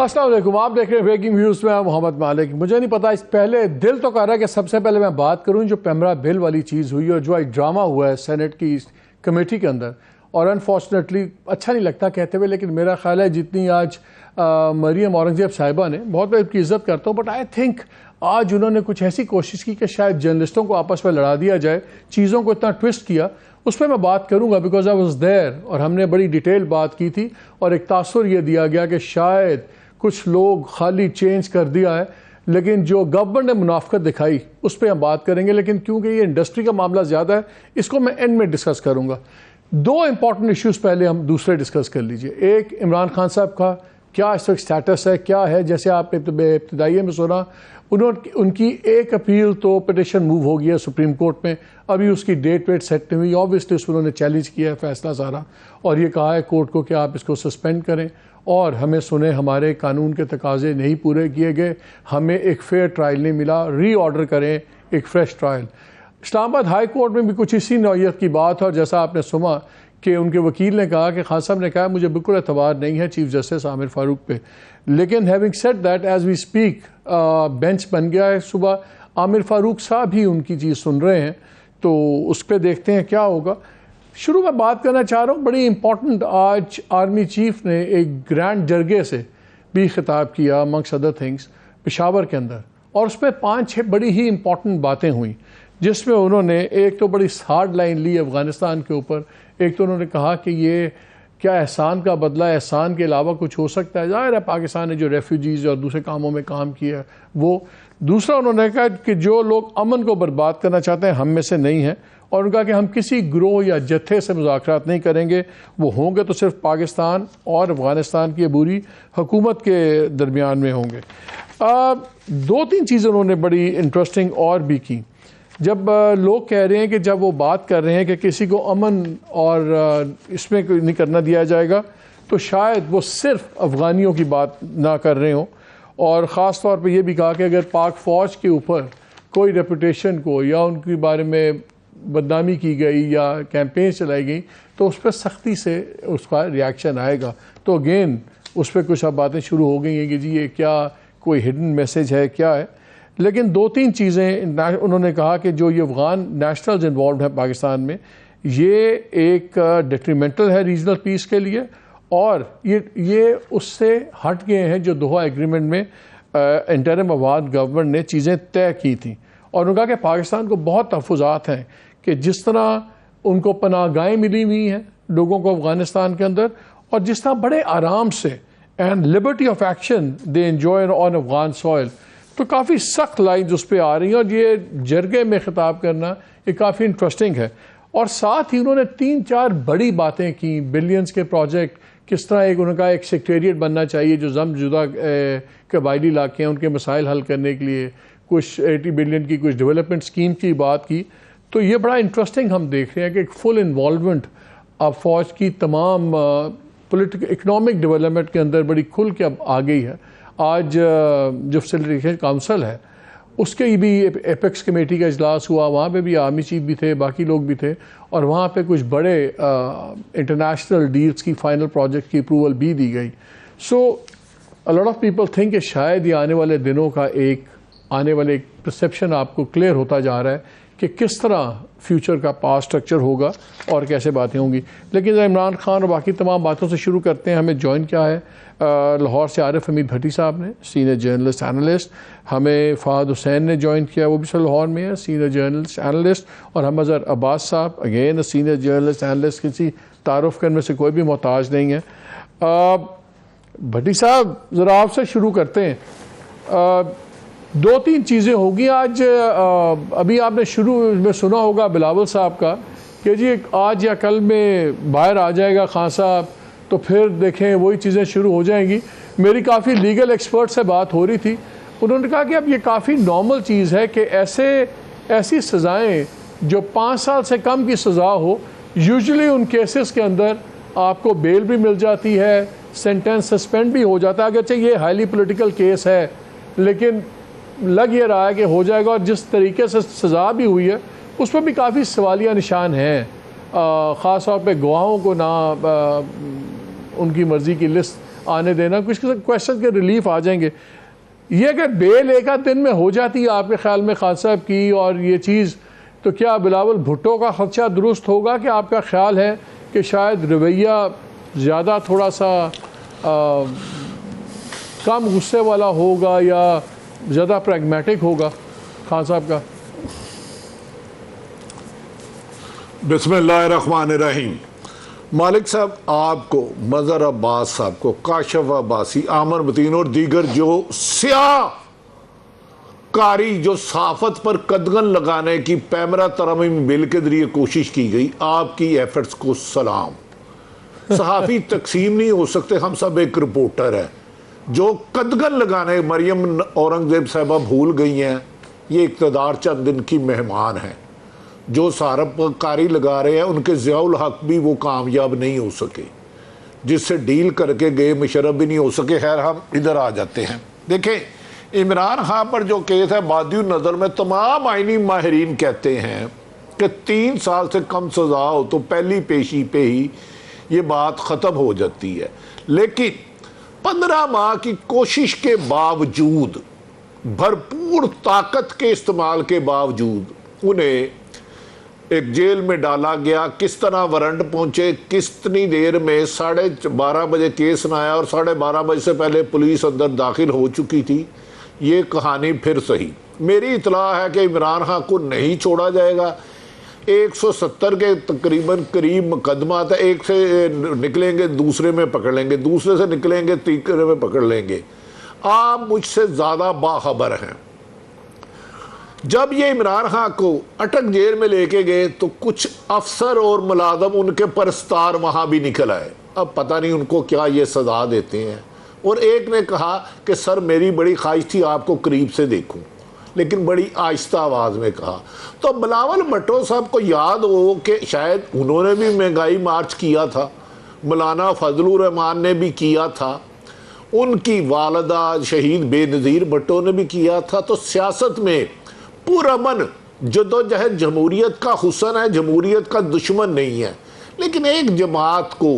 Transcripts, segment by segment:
अस्सलाम वालेकुम, आप देख रहे हैं ब्रेकिंग व्यूज़ में मोहम्मद मालिक। मुझे नहीं पता, इस पहले दिल तो कर रहा है कि सबसे पहले मैं बात करूं जो पेमरा बिल वाली चीज़ हुई और जो एक ड्रामा हुआ है सेनेट की कमेटी के अंदर, और अनफॉर्चुनेटली अच्छा नहीं लगता कहते हुए, लेकिन मेरा ख्याल है जितनी आज मरियम औरंगज़ेब साहिबा ने, बहुत मैं उनकी इज़्ज़त करता हूँ, बट आई थिंक आज उन्होंने कुछ ऐसी कोशिश की कि शायद जर्नलिस्टों को आपस में लड़ा दिया जाए, चीज़ों को इतना ट्विस्ट किया। उस पर मैं बात करूंगा बिकॉज आई वाज देयर और हमने बड़ी डिटेल बात की थी और एक तासुर ये दिया गया कि शायद कुछ लोग खाली चेंज कर दिया है, लेकिन जो गवर्नमेंट ने मुनाफकत दिखाई उस पर हम बात करेंगे। लेकिन क्योंकि ये इंडस्ट्री का मामला ज़्यादा है, इसको मैं एंड में डिस्कस करूंगा। दो इंपॉर्टेंट इश्यूज़ पहले हम दूसरे डिस्कस कर लीजिए। एक, इमरान खान साहब का क्या इस वक्त स्टेटस है, क्या है। जैसे आपने इब्तदाइये में सुना, उनकी एक अपील तो पिटिशन मूव हो गई है सुप्रीम कोर्ट में, अभी उसकी डेट वेट सेट नहीं हुई। ऑब्वियसली उसमें उन्होंने चैलेंज किया है फैसला सारा और ये कहा है कोर्ट को कि आप इसको सस्पेंड करें और हमें सुने हमारे कानून के तकाजे नहीं पूरे किए गए, हमें एक फेयर ट्रायल नहीं मिला, री ऑर्डर करें एक fresh trial. Islamabad high court में भी कुछ इसी नौयत की बात है और जैसा आपने सुना कि उनके वकील ने कहा कि खान साहब ने कहा मुझे बिल्कुल एतबार नहीं है चीफ जस्टिस आमिर फारूक पे। लेकिन having said that, as we speak bench बन गया है। सुबह आमिर फारूक साहब ही उनकी चीज़ सुन रहे हैं, तो उस पर देखते हैं क्या होगा। शुरू में बात करना चाह रहा हूँ, बड़ी इंपॉर्टेंट, आज आर्मी चीफ ने एक ग्रैंड जरगे से भी खिताब किया अमंग्स अदर थिंग्स पेशावर के अंदर, और उसमें 5-6 बड़ी ही इंपॉर्टेंट बातें हुई, जिसमें उन्होंने एक तो बड़ी हार्ड लाइन ली अफ़गानिस्तान के ऊपर। एक तो उन्होंने कहा कि ये क्या एहसान का बदला, एहसान के अलावा कुछ हो सकता है। ज़ाहिर है पाकिस्तान ने जो रेफ्यूजीज़ और दूसरे कामों में काम किया वो। दूसरा उन्होंने कहा कि जो लोग अमन को बर्बाद करना चाहते हैं हम में से नहीं हैं, और उनका कि हम किसी ग्रोह या जत्थे से मुज़ाकरात नहीं करेंगे, वो होंगे तो सिर्फ पाकिस्तान और अफ़गानिस्तान की अबूरी हुकूमत के दरमियान में होंगे। 2-3 चीज़ें उन्होंने बड़ी इंटरेस्टिंग और भी की। जब लोग कह रहे हैं कि जब वो बात कर रहे हैं कि किसी को अमन और इसमें नहीं करना दिया जाएगा, तो शायद वो सिर्फ अफ़गानियों की बात ना कर रहे हों, और ख़ास तौर पे ये भी कहा कि अगर पाक फ़ौज के ऊपर कोई रेपुटेशन को या उनके बारे में बदनामी की गई या कैंपेन चलाई गई तो उस पर सख्ती से उसका रिएक्शन आएगा। तो अगेन उस पर कुछ अब बातें शुरू हो गई हैं कि जी ये क्या कोई हिडन मैसेज है, क्या है। लेकिन 2-3 चीज़ें उन्होंने कहा कि जो ये अफ़गान नेशनल्स इन्वॉल्व हैं पाकिस्तान में, ये एक डेट्रीमेंटल है रीजनल पीस के लिए, और ये उससे हट गए हैं जो दोहा एग्रीमेंट में इंटरिम अफगान गवर्नमेंट ने चीज़ें तय की थी। और उन्होंने कहा कि पाकिस्तान को बहुत तहफ़्फ़ुज़ात हैं कि जिस तरह उनको पनाहगाहें मिली हुई हैं लोगों को अफ़गानिस्तान के अंदर, और जिस तरह बड़े आराम से and liberty of action they enjoy on Afghan soil, तो काफ़ी सख्त लाइन्स उस पर आ रही हैं। और ये जरगे में ख़िताब करना ये काफ़ी इंटरेस्टिंग है। और साथ ही उन्होंने 3-4 बड़ी बातें की, बिलियंस के प्रोजेक्ट, किस तरह एक उनका एक सेक्रेटरिएट बनना चाहिए जो जमजुदा कबायली इलाके हैं उनके मसाइल हल करने के लिए, कुछ 80 बिलियन की कुछ डेवलपमेंट स्कीम की बात की। तो ये बड़ा इंटरेस्टिंग हम देख रहे हैं कि एक फुल इन्वॉल्वमेंट अब फ़ौज की तमाम पॉलिटिकल इकनॉमिक डेवलपमेंट के अंदर बड़ी खुल के अब आ गई है। आज जो फैसिलिटेशन काउंसिल है उसके भी एपेक्स कमेटी का इजलास हुआ, वहाँ पे भी आर्मी चीफ भी थे, बाकी लोग भी थे, और वहाँ पे कुछ बड़े इंटरनेशनल डील्स की फाइनल प्रोजेक्ट की अप्रूवल भी दी गई। So a lot of people think कि शायद ये आने वाले दिनों का एक परसेप्शन आपको क्लियर होता जा रहा है कि किस तरह फ्यूचर का पावर स्ट्रक्चर होगा और कैसे बातें होंगी। लेकिन इमरान खान और बाकी तमाम बातों से शुरू करते हैं। हमें ज्वाइन किया है लाहौर से आरिफ हमीद भट्टी साहब ने, सीनियर जर्नलिस्ट एनालिस्ट। हमें फ़ाहद हुसैन ने ज्वाइन किया, वो भी लाहौर में है, सीनियर जर्नलिस्ट एनालिस्ट। और हम अज़हर अब्बास साहब, अगेन सीनियर जर्नलिस्ट एनालिस्ट, किसी तारुफ करने से कोई भी मोहताज नहीं है। भट्टी साहब ज़रा आपसे शुरू करते हैं। 2-3 चीज़ें होगी आज। अभी आपने शुरू में सुना होगा बिलावल साहब का कि जी आज या कल में बाहर आ जाएगा खान साहब, तो फिर देखें वही चीज़ें शुरू हो जाएंगी। मेरी काफ़ी लीगल एक्सपर्ट से बात हो रही थी, उन्होंने कहा कि अब ये काफ़ी नॉर्मल चीज़ है कि ऐसी सज़ाएँ जो 5 साल से कम की सज़ा हो, यूजुअली उन केसेस के अंदर आपको बेल भी मिल जाती है, सेंटेंस सस्पेंड भी हो जाता है। अगरचे ये हाईली पॉलिटिकल केस है, लेकिन लग ये रहा है कि हो जाएगा। और जिस तरीके से सज़ा भी हुई है उस पर भी काफ़ी सवालिया निशान हैं। ख़ास तौर पे गवाहों को ना उनकी मर्ज़ी की लिस्ट आने देना, कुछ क्वेश्चन के रिलीफ आ जाएंगे। ये अगर बेल एक आध दिन में हो जाती है आपके ख्याल में खान साहब की और ये चीज़, तो क्या बिलावल भुट्टो का खदशा दुरुस्त होगा कि आपका ख्याल है कि शायद रवैया ज़्यादा थोड़ा सा कम गुस्से वाला होगा या ज़्यादा प्रैग्मेटिक होगा खान साहब का? बिस्मिल्लाहिर्रहमानिर्रहीम। मालिक साहब, आपको, मज़हर अब्बास साहब को, काशफ अब्बासी, आमर मतीन और दीगर जो स्याह कारी जो सहाफ़त पर कदगन लगाने की पैमरा तरमीम बिल के जरिए कोशिश की गई, आपकी एफर्ट्स को सलाम। सहाफ़ी तकसीम नहीं हो सकते, हम सब एक रिपोर्टर है। जो कदगन लगाने मरियम औरंगज़ेब साहबा भूल गई हैं, ये इक़्तिदार चंद दिन की मेहमान हैं। जो सारबकारी लगा रहे हैं उनके ज़ियाउल हक भी वो कामयाब नहीं हो सके, जिससे डील करके गए मुशर्रफ भी नहीं हो सके। खैर, हम इधर आ जाते हैं। देखें, इमरान खान पर जो केस है, बादी नज़र में तमाम आइनी माहिरीन कहते हैं कि 3 साल से कम सज़ा हो तो पहली पेशी पे ही ये बात ख़त्म हो जाती है। लेकिन 15 माह की कोशिश के बावजूद, भरपूर ताकत के इस्तेमाल के बावजूद उन्हें एक जेल में डाला गया। किस तरह वारंट पहुंचे, कितनी देर में, 12:30 बजे केस न आया और 12:30 बजे से पहले पुलिस अंदर दाखिल हो चुकी थी। ये कहानी फिर सही। मेरी इतला है कि इमरान खान को नहीं छोड़ा जाएगा। 170 के तकरीबन करीब मुकदमा था। एक से निकलेंगे दूसरे में पकड़ लेंगे, दूसरे से निकलेंगे तीसरे में पकड़ लेंगे। आप मुझसे ज़्यादा बाखबर हैं। जब ये इमरान खान को अटक जेल में लेके गए तो कुछ अफसर और मुलाजम उनके परस्तार वहाँ भी निकल आए। अब पता नहीं उनको क्या ये सज़ा देते हैं। और एक ने कहा कि सर, मेरी बड़ी ख्वाहिश थी आपको करीब से देखूं, लेकिन बड़ी आहिस्ता आवाज़ में कहा। तो बिलावल भुट्टो साहब को याद हो कि शायद उन्होंने भी महंगाई मार्च किया था, मौलाना फजलुर रहमान ने भी किया था, उनकी वालदा शहीद बेनज़ीर भुट्टो ने भी किया था। तो सियासत में पुरअमन जदोजहद जमहूरियत का हुस्न है, जमहूरियत का दुश्मन नहीं है। लेकिन एक जमात को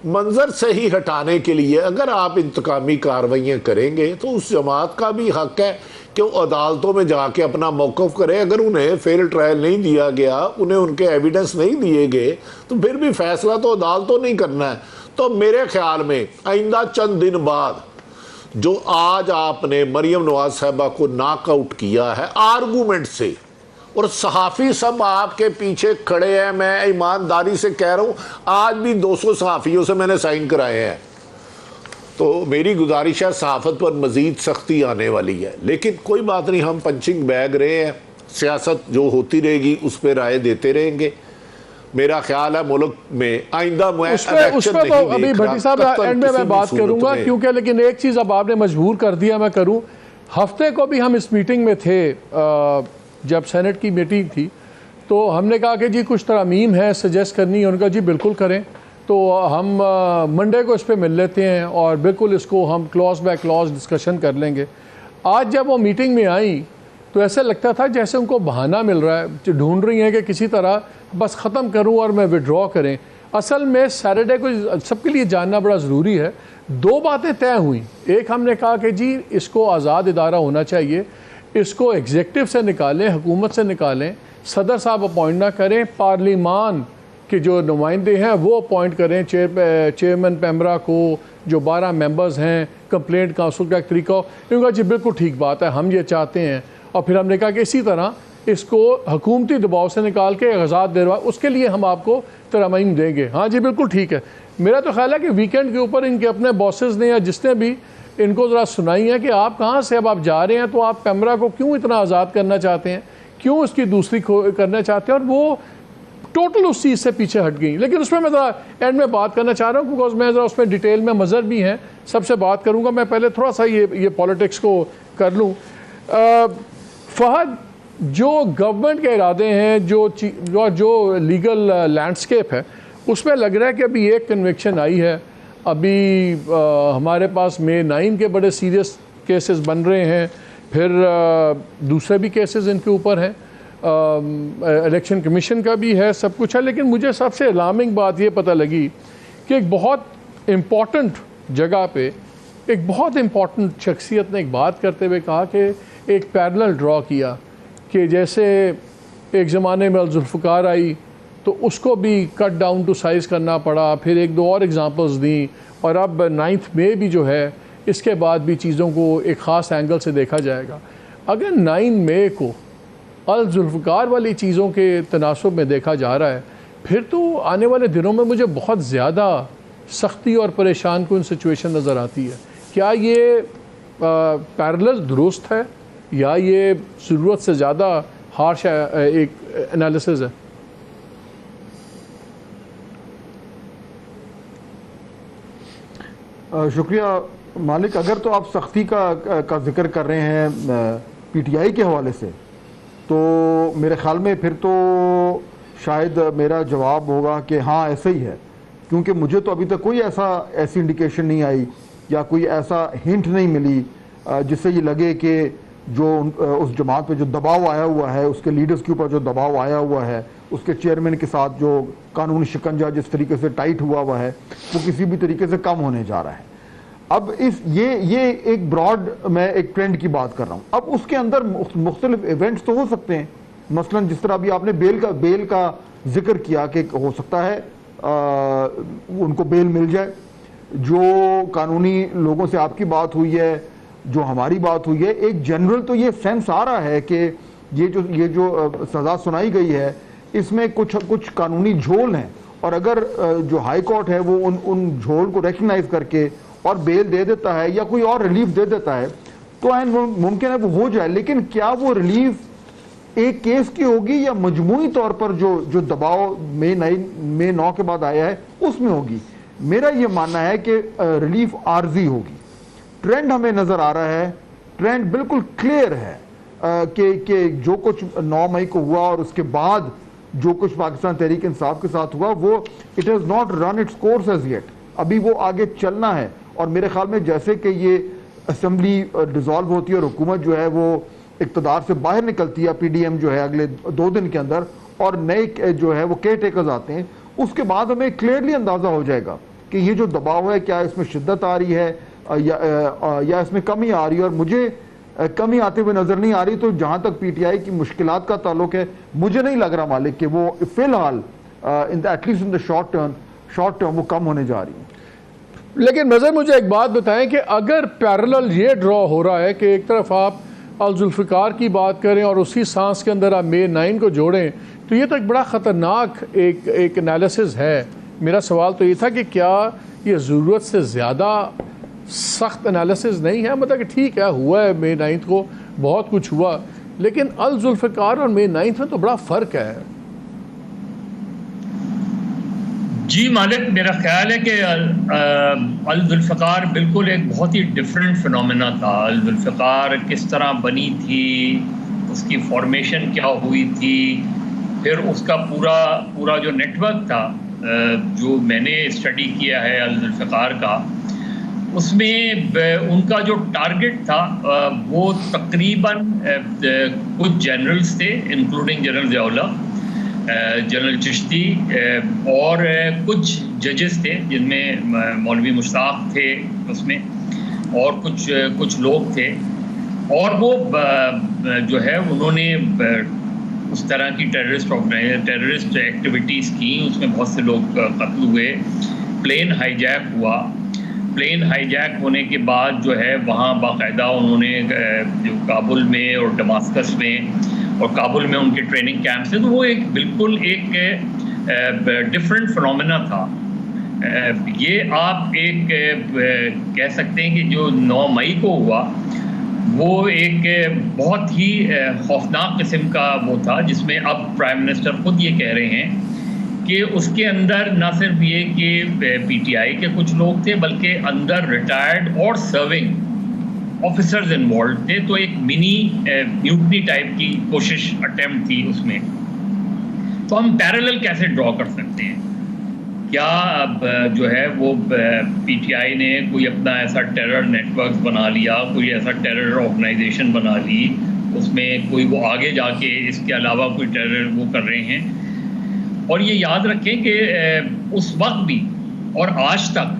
मंजर से ही हटाने के लिए अगर आप इंतकामी कार्रवाइयाँ करेंगे तो उस जमात का भी हक है कि वो अदालतों में जाके अपना मौक़िफ़ करे। अगर उन्हें फेयर ट्रायल नहीं दिया गया, उन्हें उनके एविडेंस नहीं दिए गए, तो फिर भी फैसला तो अदालतों नहीं करना है। तो मेरे ख्याल में आइंदा चंद दिन बाद जो आज आपने मरियम नवाज साहबा को नॉकआउट किया है आर्गूमेंट से, और सहाफ़ी सब आपके पीछे खड़े हैं, मैं ईमानदारी से कह रहा हूँ, आज भी 200 सहाफ़ियों से मैंने साइन कराए हैं। तो मेरी गुजारिश है, सहाफ़त पर मज़ीद सख्ती आने वाली है। लेकिन कोई बात नहीं, हम पंचिंग बैग रहे हैं, सियासत जो होती रहेगी उस पर राय देते रहेंगे। मेरा ख्याल है मुल्क में आइंदा उसमें तो अभी भट्टी साहब एंड में मैं बात करूंगा, क्योंकि लेकिन एक चीज़ अब आपने मजबूर कर दिया मैं करूं। हफ्ते को भी हम इस मीटिंग में थे, जब सेनेट की मीटिंग थी, तो हमने कहा कि जी कुछ तरमीम है सजेस्ट करनी है। उनका जी बिल्कुल करें। तो हम मंडे को इस पर मिल लेते हैं और बिल्कुल इसको हम क्लॉज बाय क्लॉज डिस्कशन कर लेंगे। आज जब वो मीटिंग में आई तो ऐसा लगता था जैसे उनको बहाना मिल रहा है, ढूंढ रही हैं कि किसी तरह बस ख़त्म करूं और मैं विड्रॉ करें। असल में सैटरडे को सबके लिए जानना बड़ा ज़रूरी है। 2 बातें तय हुई। एक, हमने कहा कि जी इसको आज़ाद इदारा होना चाहिए, इसको एग्जेक्टिव से निकालें, हुकूमत से निकालें, सदर साहब अपॉइंट ना करें, पार्लिमान के जो नुमाइंदे हैं वो अपॉइंट करें, चेयरमैन पैमरा को, जो 12 मेंबर्स हैं, कंप्लेंट काउंसिल का एक तरीका हो। क्योंकि जी बिल्कुल ठीक बात है, हम ये चाहते हैं। और फिर हमने कहा कि इसी तरह इसको हुकूमती दबाव से निकाल के आज़ाद दिलवा, उसके लिए हम आपको तरमीम देंगे। हाँ जी बिल्कुल ठीक है। मेरा तो ख्याल है कि वीकेंड के ऊपर इनके अपने बॉसेस ने या जिसने भी इनको ज़रा सुनाई है कि आप कहाँ से अब आप जा रहे हैं, तो आप पैमरा को क्यों इतना आज़ाद करना चाहते हैं, क्यों उसकी दूसरी करना चाहते हैं, और वो टोटल उस चीज़ से पीछे हट गई। लेकिन उसमें मैं ज़रा एंड में बात करना चाह रहा हूँ, बिकॉज मैं ज़रा उसमें डिटेल में मज़र भी हैं, सबसे बात करूँगा। मैं पहले थोड़ा सा ये पॉलिटिक्स को कर लूँ। फहद, जो गवर्नमेंट के इरादे हैं, जो लीगल लैंडस्केप है, उसमें लग रहा है कि अभी एक कन्विक्शन आई है। अभी हमारे पास May 9 के बड़े सीरियस केसेस बन रहे हैं, फिर दूसरे भी केसेस इनके ऊपर हैं, इलेक्शन कमीशन का भी है, सब कुछ है। लेकिन मुझे सबसे अलार्मिंग बात ये पता लगी कि एक बहुत इम्पॉर्टेंट जगह पे एक बहुत इम्पॉर्टेंट शख्सियत ने एक बात करते हुए कहा कि एक पैरेलल ड्रॉ किया कि जैसे एक ज़माने में जुल्फ़िकार आई तो उसको भी कट डाउन टू साइज़ करना पड़ा, फिर एक दो और एग्ज़ाम्पल्स दी, और अब 9 मई भी जो है इसके बाद भी चीज़ों को एक ख़ास एंगल से देखा जाएगा। अगर 9 मई को जुल्फ़िकार वाली चीज़ों के तनासुब में देखा जा रहा है, फिर तो आने वाले दिनों में मुझे बहुत ज़्यादा सख्ती और परेशान कुन सिचुएशन नज़र आती है। क्या ये पैरेलल दुरुस्त है या ये ज़रूरत से ज़्यादा हार्श एक एनालिसिस है? शुक्रिया मालिक। अगर तो आप सख्ती का जिक्र कर रहे हैं पीटीआई के हवाले से, तो मेरे ख्याल में फिर तो शायद मेरा जवाब होगा कि हाँ ऐसा ही है, क्योंकि मुझे तो अभी तक कोई ऐसी इंडिकेशन नहीं आई या कोई ऐसा हिंट नहीं मिली जिससे ये लगे कि जो उस जमात पे जो दबाव आया हुआ है, उसके लीडर्स के ऊपर जो दबाव आया हुआ है, उसके चेयरमैन के साथ जो कानूनी शिकंजा जिस तरीके से टाइट हुआ है, वो किसी भी तरीके से कम होने जा रहा है। अब ये एक ब्रॉड मैं एक ट्रेंड की बात कर रहा हूँ। अब उसके अंदर मुख्तलिफ इवेंट्स तो हो सकते हैं, मसलन जिस तरह अभी आपने बेल का जिक्र किया कि हो सकता है उनको बेल मिल जाए। जो कानूनी लोगों से आपकी बात हुई है, जो हमारी बात हुई है, एक जनरल तो ये सेंस आ रहा है कि ये जो सज़ा सुनाई गई है इसमें कुछ कानूनी झोल हैं, और अगर जो हाई कोर्ट है वो उन झोल को रेकग्नाइज करके और बेल दे देता है या कोई और रिलीफ दे देता है तो मुमकिन है वो हो जाए। लेकिन क्या वो रिलीफ एक केस की होगी या मजमूई तौर पर जो दबाव मई 9 के बाद आया है उसमें होगी? मेरा ये मानना है कि रिलीफ आर्जी होगी। ट्रेंड हमें नजर आ रहा है, ट्रेंड बिल्कुल क्लियर है कि जो कुछ 9 मई को हुआ और उसके बाद जो कुछ पाकिस्तान तहरीक इंसाफ के साथ हुआ वो it has not run its course as yet. अभी वो आगे चलना है, और मेरे ख्याल में जैसे कि ये असेंबली डिसॉल्व होती है और हुकूमत जो है वो इक़्तिदार से बाहर निकलती है, पीडीएम जो है अगले 2 दिन के अंदर, और नए जो है वो केयर टेकर्स आते हैं, उसके बाद हमें क्लियरली अंदाज़ा हो जाएगा कि ये जो दबाव है क्या इसमें शिद्दत आ रही है या इसमें कमी आ रही है। और मुझे कमी आते हुए नजर नहीं आ रही। तो जहां तक पीटीआई की मुश्किलात का ताल्लुक है, मुझे नहीं लग रहा मालिक कि वो फिलहाल at least in the short term वो कम होने जा रही है। लेकिन नज़र मुझे एक बात बताएं कि अगर पैरेलल ये ड्रॉ हो रहा है कि एक तरफ आप जुल्फ़िकार की बात करें और उसी सांस के अंदर आप मई 9 को जोड़ें, तो ये तो एक बड़ा ख़तरनाक एक एनालिसिस है। मेरा सवाल तो ये था कि क्या ये ज़रूरत से ज़्यादा सख्त एनालिसिस नहीं है? मतलब कि ठीक है हुआ है मई 9 को बहुत कुछ हुआ, लेकिन जुल्फ़िकार और मई 9 में तो बड़ा फ़र्क है। जी मालिक, मेरा ख्याल है कि जुल्फ़िकार बिल्कुल एक बहुत ही डिफरेंट फिनोमेना था। जुल्फ़िकार किस तरह बनी थी, उसकी फॉर्मेशन क्या हुई थी, फिर उसका पूरा जो नेटवर्क था जो मैंने स्टडी किया है जुल्फ़िकार का, उसमें उनका जो टारगेट था वो तकरीबन कुछ जनरल्स थे, including general Ziaullah, general Chishti, और कुछ जजेस थे जिनमें मौलवी मुश्ताक थे उसमें, और कुछ लोग थे। और वो जो है उन्होंने उस तरह की टेररिस्ट एक्टिविटीज़ की, उसमें बहुत से लोग कत्ल हुए, प्लेन हाईजैक हुआ। प्लेन हाईजैक होने के बाद जो है वहाँ बाकायदा उन्होंने जो काबुल में और दमास्कस में और काबुल में उनके ट्रेनिंग कैंप से, तो वो एक बिल्कुल एक डिफरेंट फिनोमेना था। ये आप एक कह सकते हैं कि जो 9 मई को हुआ वो एक बहुत ही खौफनाक किस्म का वो था, जिसमें अब प्राइम मिनिस्टर खुद ये कह रहे हैं कि उसके अंदर न सिर्फ ये कि पीटीआई के कुछ लोग थे, बल्कि अंदर रिटायर्ड और सर्विंग ऑफिसर्स इन्वॉल्व थे। तो एक मिनी म्यूटनी टाइप की कोशिश अटेम्प्ट थी उसमें। तो हम पैरेलल कैसे ड्रॉ कर सकते हैं? क्या अब जो है वो पीटीआई ने कोई अपना ऐसा टेरर नेटवर्क बना लिया, कोई ऐसा टेरर ऑर्गेनाइजेशन बना ली, उसमें कोई वो आगे जाके इसके अलावा कोई टेरर वो कर रहे हैं? और ये याद रखें कि उस वक्त भी और आज तक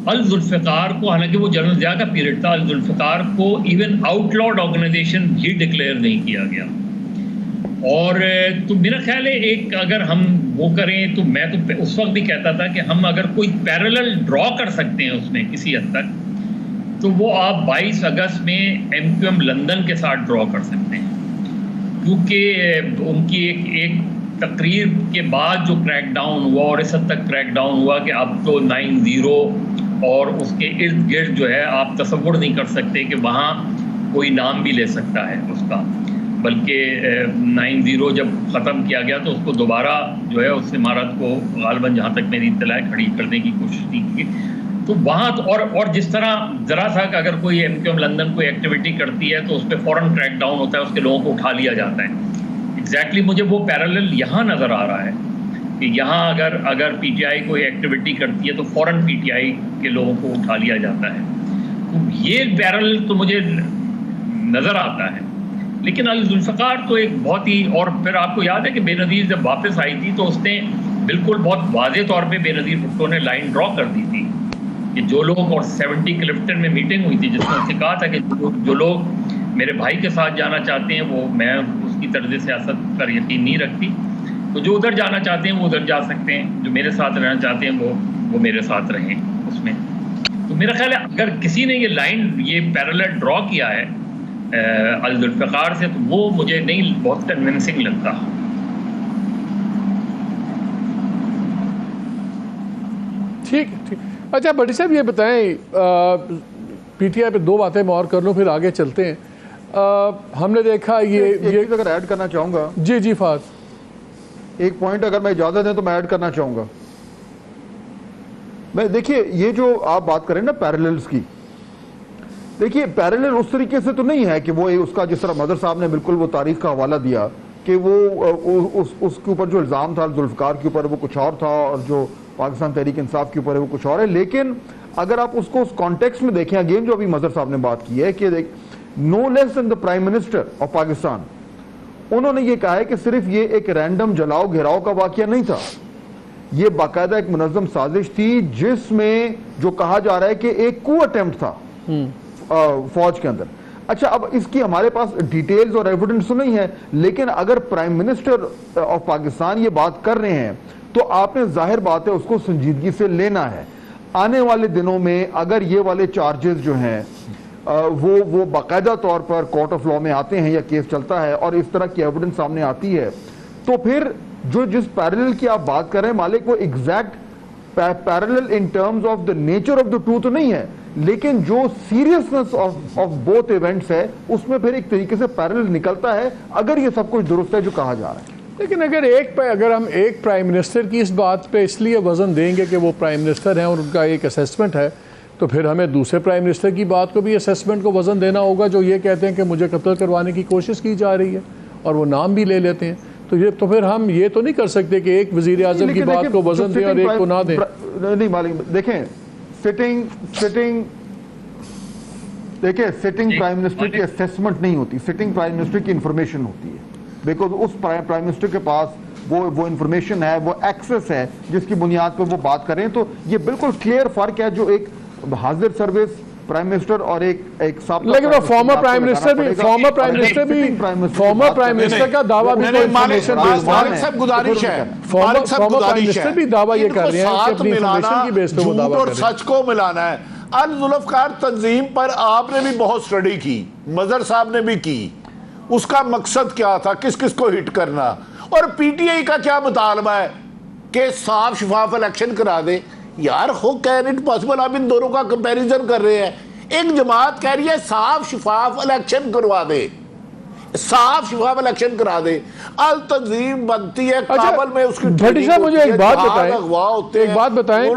अल जुल्फ़िकार को, हालांकि वो जनरल ज़िया का पीरियड था, अल जुल्फ़िकार को इवन आउटलॉड ऑर्गेनाइजेशन भी डिक्लेयर नहीं किया गया। और तो मेरा ख्याल है एक अगर हम वो करें, तो मैं तो उस वक्त भी कहता था कि हम अगर कोई पैरेलल ड्रॉ कर सकते हैं उसमें किसी हद तक, तो वो आप 22 अगस्त में MQM लंदन के साथ ड्रॉ कर सकते हैं, क्योंकि उनकी एक तकरीर के बाद जो क्रैकडाउन हुआ, और इस हद तक क्रैकडाउन हुआ कि अब तो 9/0 और उसके इर्द गिर्द जो है आप तसव्वुर नहीं कर सकते कि वहाँ कोई नाम भी ले सकता है उसका, बल्कि 9/0 जब ख़त्म किया गया तो उसको दोबारा जो है उस इमारत को गालिबन, जहाँ तक मेरी इत्तला है, खड़ी करने की कोशिश की थी। तो वहाँ तो और जिस तरह ज़रा सा कि अगर कोई MQM लंदन कोई एक्टिविटी करती है तो उस पर फ़ौरन क्रैकडाउन होता है, उसके लोगों को उठा लिया जाता है। एग्जैक्टली मुझे वो पैरेलल यहाँ नज़र आ रहा है कि यहाँ अगर PTI कोई एक्टिविटी करती है तो फ़ौरन PTI के लोगों को उठा लिया जाता है। तो ये पैरेलल तो मुझे नज़र आता है। लेकिन अल जुल्फ़िकार तो एक बहुत ही, और फिर आपको याद है कि बेनज़ीर जब वापस आई थी तो उसने बिल्कुल बहुत वाज़े तौर पे बेनज़ीर भुट्टो ने लाइन ड्रॉ कर दी थी कि जो लोग, और 70 क्लिफ्टन में मीटिंग हुई थी जिसमें उसने कहा था कि जो लोग मेरे भाई के साथ जाना चाहते हैं, वो, मैं उसकी तर्ज़ सियासत पर यकीन नहीं रखती, तो जो उधर जाना चाहते हैं वो उधर जा सकते हैं, जो मेरे साथ रहना चाहते हैं वो मेरे साथ रहें उसमें। तो मेरा ख्याल है अगर किसी ने ये पैरेलल ड्रॉ किया है अल जुल्फ़िकार से, तो वो मुझे नहीं बहुत कन्विंसिंग लगता। ठीक। अच्छा भट्टी साहब ये बताएं, PTI पे दो बातें मैं और कर लूँ फिर आगे चलते हैं। हमने देखा ये चीज़ अगर ऐड करना चाहूँगा। जी फात, एक पॉइंट अगर मैं इजाज़त दें तो मैं ऐड करना चाहूँगा। मैं, देखिए, ये जो आप बात करें ना पैरेलल्स की, देखिए पैरेलल उस तरीके से तो नहीं है कि वो उसका, जिस तरह मदर साहब ने बिल्कुल वो तारीख का हवाला दिया कि वो उसके ऊपर जो इल्ज़ाम था जुल्फ़िकार के ऊपर वो कुछ और था, और जो पाकिस्तान तहरीक इंसाफ के ऊपर है वो कुछ और है। लेकिन अगर आप उसको उस कॉन्टेक्स्ट में देखें, अगेन जो अभी मजहर साहब ने बात की है कि no less than the prime minister of Pakistan, उन्होंने ये कहा है कि सिर्फ ये एक रैंडम जलाओ घेराव का वाकया नहीं था, ये बाकायदा एक मुनज़्ज़म साजिश थी जिसमें जो कहा जा रहा है कि एक कू अटेम्प्ट था फौज के अंदर। अच्छा, अब इसकी हमारे पास डिटेल्स और एविडेंस तो नहीं है, लेकिन अगर प्राइम मिनिस्टर ऑफ पाकिस्तान ये बात कर रहे हैं तो आपने, जाहिर बात है, उसको संजीदगी से लेना है। आने वाले दिनों में अगर ये वाले चार्जेस जो हैं वो बाकायदा तौर पर कोर्ट ऑफ लॉ में आते हैं या केस चलता है और इस तरह की एविडेंस सामने आती है, तो फिर जिस पैरेलल की आप बात कर रहे हैं मालिक, वो exact parallel in terms of the nature of the two तो नहीं है, लेकिन जो सीरियसनेस ऑफ बोथ इवेंट्स है उसमें फिर एक तरीके से पैरेलल निकलता है, अगर ये सब कुछ दुरुस्त है जो कहा जा रहा है। लेकिन अगर हम एक प्राइम मिनिस्टर की इस बात पे इसलिए वज़न देंगे कि वो प्राइम मिनिस्टर हैं और उनका एक असेसमेंट है, तो फिर हमें दूसरे प्राइम मिनिस्टर की बात को भी असेसमेंट को वज़न देना होगा जो ये कहते हैं कि मुझे कत्ल करवाने की कोशिश की जा रही है और वो नाम भी ले लेते हैं। तो फिर हम ये तो नहीं कर सकते कि एक वज़ीर आज़म की बात को वज़न दें और एक को ना दें। नहीं मालिक, देखें, सिटिंग प्राइम मिनिस्टर की असेसमेंट नहीं होती, सिटिंग प्राइम मिनिस्टर की इंफॉर्मेशन होती है, बिकॉज उस प्राइम मिनिस्टर के पास वो इंफॉर्मेशन है, वो एक्सेस है जिसकी बुनियाद पर वो बात करें। तो ये बिल्कुल क्लियर फर्क है जो एक हाजिर सर्विस प्राइम मिनिस्टर और एक लेकिन वो फॉर्मर प्राइम मिनिस्टर का दावा भी इंफॉर्मेशन गुजारिश है, फॉर्मर प्राइम मिनिस्टर भी दावा ये कर रहे हैं कि अपनी इंफॉर्मेशन की बेस पे वो दावा कर रहे हैं। सच को मिलाना है। अल जुल्फ़िकार तंजीम पर आपने भी बहुत स्टडी की, मजहर साहब ने भी की, उसका मकसद क्या था, किस किस को हिट करना, और PTI का क्या मुतालबा है कि साफ शफाफ इलेक्शन करा दे। यार हो कैन इट पॉसिबल, आप इन दोनों का कंपैरिजन कर रहे हैं। एक जमात कह रही है साफ शफाफ इलेक्शन करवा दे, साफ शफाफ इलेक्शन करा दे, अल तंजीम बनती है काबल में, उसकी भट्टी साहब मुझे एक बात बताएं,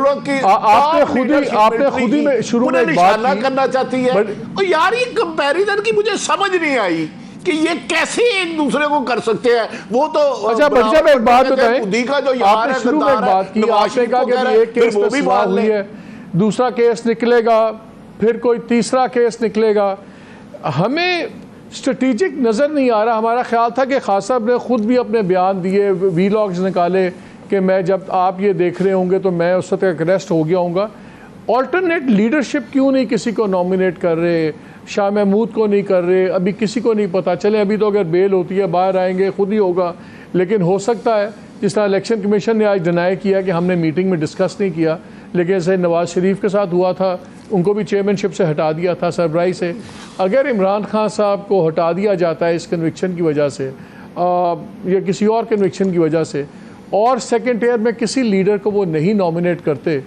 आपने खुद ही में शुरू में बात करना चाहती है। और यार ये कंपैरिजन की मुझे समझ नहीं आई कि ये कैसे एक दूसरे को कर सकते हैं। वो तो अच्छा भट्टी साहब एक बात बताएं, आपने शुरू में बात की, आपने कहा कि एक केस पे सुलह हुई है, दूसरा केस निकलेगा, फिर कोई तीसरा केस निकलेगा। हमें स्ट्रेटेजिक नज़र नहीं आ रहा। हमारा ख्याल था कि खान साहब ने खुद भी अपने बयान दिए, वीलॉग्स निकाले कि मैं जब आप ये देख रहे होंगे तो मैं उस वक्त अरेस्ट हो गया हूँगा। ऑल्टरनेट लीडरशिप क्यों नहीं किसी को नॉमिनेट कर रहे, शाह महमूद को नहीं कर रहे, अभी किसी को नहीं पता चले। अभी तो अगर बेल होती है बाहर आएंगे खुद ही होगा, लेकिन हो सकता है जिस तरह इलेक्शन कमीशन ने आज डिनाई किया कि हमने मीटिंग में डिस्कस नहीं किया, लेकिन जैसे नवाज़ शरीफ के साथ हुआ था, उनको भी चेयरमैनशिप से हटा दिया था सरबराही से। अगर इमरान खान साहब को हटा दिया जाता है इस कन्विक्शन की वजह से या किसी और कन्विक्शन की वजह से, और सेकेंड ईयर में किसी लीडर को वो नहीं नॉमिनेट करते,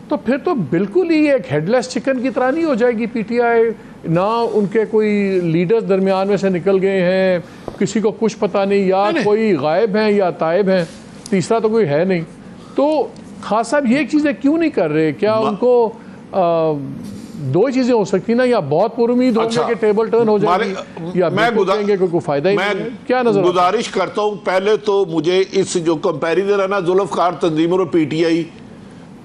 तो फिर तो बिल्कुल ही एक हेडलेस चिकन की तरह नहीं हो जाएगी पीटीआई। ना उनके कोई लीडर्स दरमियान में से निकल गए हैं, किसी को कुछ पता नहीं, या कोई गायब हैं या तायब हैं, तीसरा तो कोई है नहीं। तो खास साहब ये चीज़ें क्यों नहीं कर रहे? क्या उनको दो चीज़ें हो सकती ना, या बहुत पुरुमीद होंगे कि टेबल टर्न हो जाएगी, या मैं कहेंगे कोई फ़ायदा ही नहीं है। क्या नजर गुजारिश करता हूँ, पहले तो मुझे इस जो कंपैरिजन है ना जुल्फ़िकार तंजीम और पीटीआई,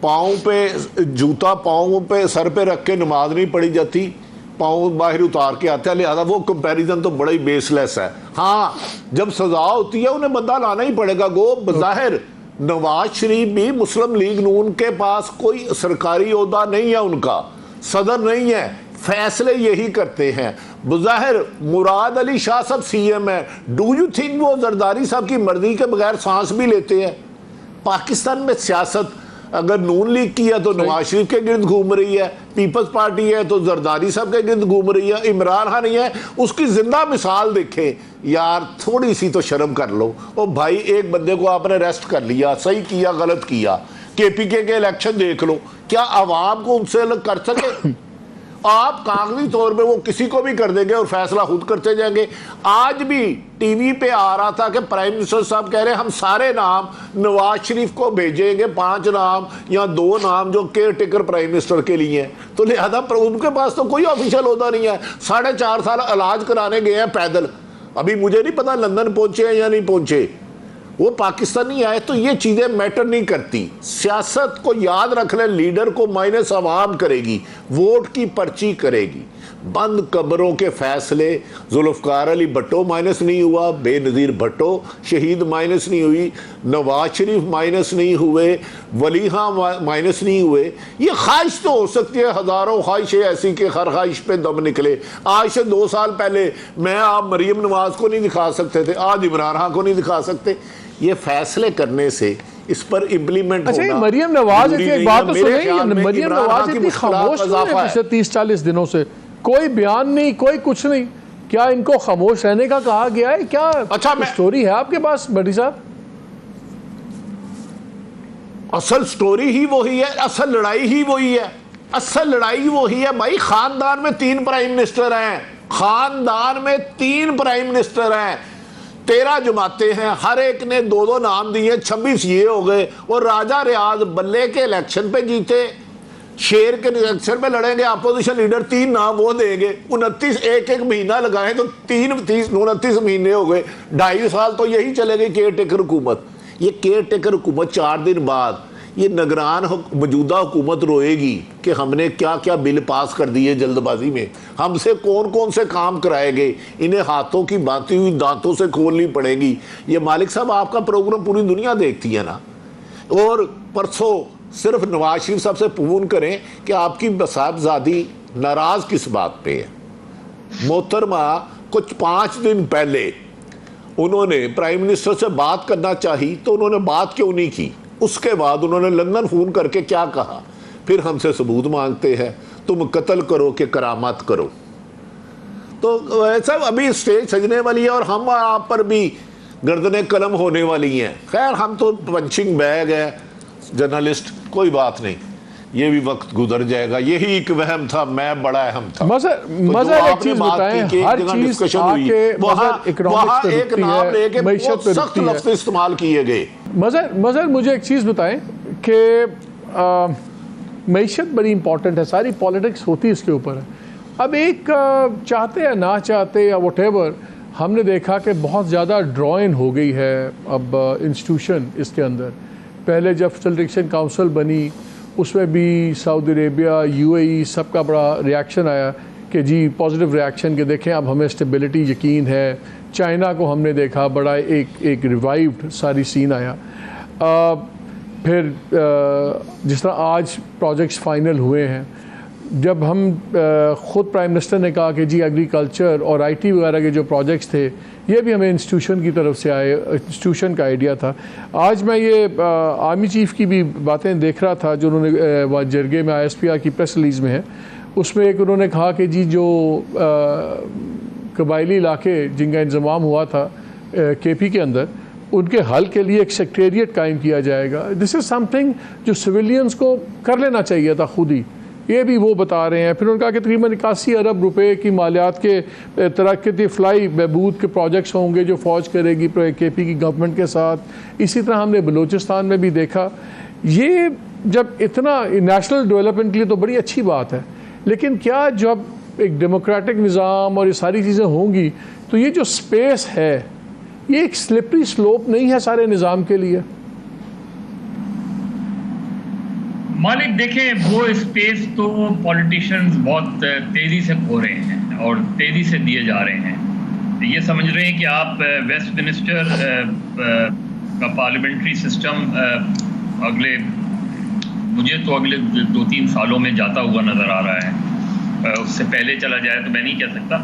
पाँव पे जूता पाँव पे सर पे रख के नमाज नहीं पढ़ी जाती, पाँव बाहर उतार के आते हैं, लिहाजा वो कंपैरिजन तो बड़ा ही बेसलेस है। हाँ, जब सजा होती है उन्हें बंदा लाना ही पड़ेगा। गो बज़ाहिर नवाज शरीफ भी मुस्लिम लीग नून के पास कोई सरकारी ओहदा नहीं है, उनका सदर नहीं है, फैसले यही करते हैं। बज़ाहिर मुराद अली शाह साहब सीएम है, डू यू थिंक वो जरदारी साहब की मर्जी के बगैर सांस भी लेते हैं? पाकिस्तान में सियासत अगर नून लीग की है तो नवाज शरीफ के गिर्द घूम रही है, पीपल्स पार्टी है तो जरदारी साहब के गिर्द घूम रही है, इमरान खान है, उसकी जिंदा मिसाल देखें यार, थोड़ी सी तो शर्म कर लो। ओ भाई, एक बंदे को आपने अरेस्ट कर लिया, सही किया गलत किया, केपीके के इलेक्शन देख लो, क्या आवाम को उनसे अलग कर सके? आप कागजी तौर पे वो किसी को भी कर देंगे और फैसला खुद करते जाएंगे। आज भी टीवी पे आ रहा था कि प्राइम मिनिस्टर साहब कह रहे हैं हम सारे नाम नवाज शरीफ को भेजेंगे, 5 नाम या 2 नाम जो केयर टेकर प्राइम मिनिस्टर के लिए हैं। तो लिहाजा उनके पास तो कोई ऑफिशियल होता नहीं है। 4.5 साल इलाज कराने गए हैं पैदल, अभी मुझे नहीं पता लंदन पहुंचे हैं या नहीं पहुंचे, वो पाकिस्तानी आए। तो ये चीज़ें मैटर नहीं करती। सियासत को याद रख लें, लीडर को माइनस आवाम करेगी, वोट की पर्ची करेगी। बंद कब्रों के फैसले, जुल्फ़िकार अली भट्टो माइनस नहीं हुआ, बेनज़ीर भट्टो शहीद माइनस नहीं हुई, नवाज शरीफ माइनस नहीं हुए, वली खां माइनस नहीं हुए। ये ख्वाहिश तो हो सकती है, हज़ारों ख्वाहिशें ऐसी कि हर ख्वाहिश पे दम निकले। आज से 2 साल पहले मैं आप मरीम नवाज को नहीं दिखा सकते थे, आज इमरान खान को नहीं दिखा सकते। ये फैसले करने से इस पर इम्प्लीमेंट अच्छा, होना। मरियम नवाज की एक बात तो सुनिए, मरियम नवाज इतनी खामोश क्यों है पिछले 30-40 दिनों से? कोई बयान नहीं, कोई कुछ नहीं। क्या इनको खामोश रहने का कहा गया है? क्या अच्छा स्टोरी है आपके पास बड़ी साहब? असल स्टोरी ही वही है, असल लड़ाई ही वही है, असल लड़ाई वही है भाई। खानदान में 3 प्राइम मिनिस्टर हैं, खानदान में 3 प्राइम मिनिस्टर हैं, 13 जमातें हैं, हर एक ने 2-2 नाम दिए, 26 ये हो गए। और राजा रियाज बल्ले के इलेक्शन पे जीते, शेर के इलेक्शन पे लड़ेंगे, अपोजिशन लीडर 3 नाम वो देंगे, 29 एक महीना लगाए तो 29 महीने हो गए, 2.5 साल तो यही चलेगी केयर टेकर हुकूमत। ये केयर टेकर हुकूमत 4 दिन बाद ये निगरान मौजूदा हुकूमत रोएगी कि हमने क्या क्या बिल पास कर दिए जल्दबाजी में, हमसे कौन कौन से काम कराए गए, इन्हें हाथों की बांधी हुई दांतों से खोलनी पड़ेगी। ये मालिक साहब आपका प्रोग्राम पूरी दुनिया देखती है ना। और परसों सिर्फ नवाज शरीफ साहब से पून करें कि आपकी साहबजादी नाराज किस बात पे है। मोहतरमा कुछ 5 दिन पहले उन्होंने प्राइम मिनिस्टर से बात करना चाहिए तो उन्होंने बात क्यों नहीं की? उसके बाद उन्होंने लंदन फोन करके क्या कहा? फिर हमसे सबूत मांगते हैं, तुम कत्ल करो कि करामात करो। तो ऐसा अभी स्टेज सजने वाली है और हम आप पर भी गर्दनें कलम होने वाली हैं। खैर, हम तो पंचिंग बैग है, जर्नलिस्ट, कोई बात नहीं, ये भी वक्त गुजर जाएगा। यही एक वहम था, मैं बड़ा अहम था। मज़ा एक चीज बताएं, हर चीज आके वहाँ एक नाम लेके बहुत सख्त लफ्ज़ इस्तेमाल किए गए। मज़र मुझे एक चीज़ बताएं कि मईशत बड़ी इंपॉर्टेंट है, सारी पॉलिटिक्स होती इसके ऊपर है। अब एक चाहते या ना चाहते या व्हाटएवर, हमने देखा कि बहुत ज़्यादा ड्रॉइन हो गई है अब इंस्टीट्यूशन इसके अंदर। पहले जब सिलेक्शन काउंसिल बनी उसमें भी सऊदी अरेबिया, यूएई सबका बड़ा रिएक्शन आया कि जी पॉजिटिव रिएक्शन के देखें अब हमें स्टेबिलिटी यकीन है। चाइना को हमने देखा बड़ा एक रिवाइव्ड सारी सीन आया। फिर जिस तरह आज प्रोजेक्ट्स फाइनल हुए हैं, जब हम ख़ुद प्राइम मिनिस्टर ने कहा कि जी एग्रीकल्चर और आईटी वगैरह के जो प्रोजेक्ट्स थे ये भी हमें इंस्टीट्यूशन की तरफ से आए, इंस्टीट्यूशन का आइडिया था। आज मैं ये आर्मी चीफ़ की भी बातें देख रहा था जो उन्होंने जरगे में ISPR की प्रेस रिलीज़ में है, उसमें एक उन्होंने कहा कि जी जो कबायली इलाके जिनका इंतज़ाम हुआ था KP के अंदर, उनके हल के लिए एक सेक्रेटरिएट कायम किया जाएगा। दिस इज़ समथिंग जो सिविलियंस को कर लेना चाहिए था खुद ही, ये भी वो बता रहे हैं। फिर उन्होंने कहा कि तकरीबन 81 अरब रुपए की मालियात के तरक्की फ़लाई बहबूद के प्रोजेक्ट्स होंगे जो फ़ौज करेगी KP की गवर्नमेंट के साथ। इसी तरह हमने बलूचिस्तान में भी देखा। ये जब इतना नेशनल डेवलपमेंट के लिए तो बड़ी अच्छी बात है, लेकिन क्या जब एक डेमोक्रेटिक निज़ाम और ये सारी चीज़ें होंगी तो ये जो स्पेस है ये एक स्लिपरी स्लोप नहीं है सारे निज़ाम के लिए? मालिक देखें, वो स्पेस तो पॉलिटिशियंस बहुत तेज़ी से खो रहे हैं और तेज़ी से दिए जा रहे हैं। ये समझ रहे हैं कि आप वेस्टमिनिस्टर का पार्लियामेंट्री सिस्टम मुझे तो अगले 2-3 सालों में जाता हुआ नज़र आ रहा है। उससे पहले चला जाए तो मैं नहीं कह सकता,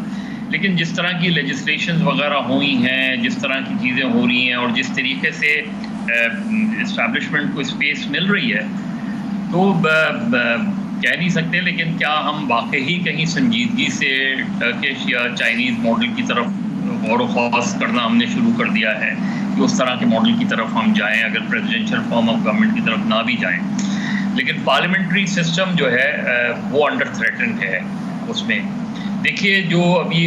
लेकिन जिस तरह की लेजिस्लेशन वगैरह हुई हैं, जिस तरह की चीज़ें हो रही हैं और जिस तरीके से इस्टेब्लिशमेंट को स्पेस मिल रही है, तो कह नहीं सकते। लेकिन क्या हम वाकई कहीं संजीदगी से टर्किश या चाइनीज़ मॉडल की तरफ गौर व ख़ौस करना हमने शुरू कर दिया है कि उस तरह के मॉडल की तरफ हम जाएं, अगर प्रेसिडेंशियल फॉर्म ऑफ गवर्नमेंट की तरफ ना भी जाएं? लेकिन पार्लियामेंट्री सिस्टम जो है वो अंडर थ्रेटन है। उसमें देखिए, जो अभी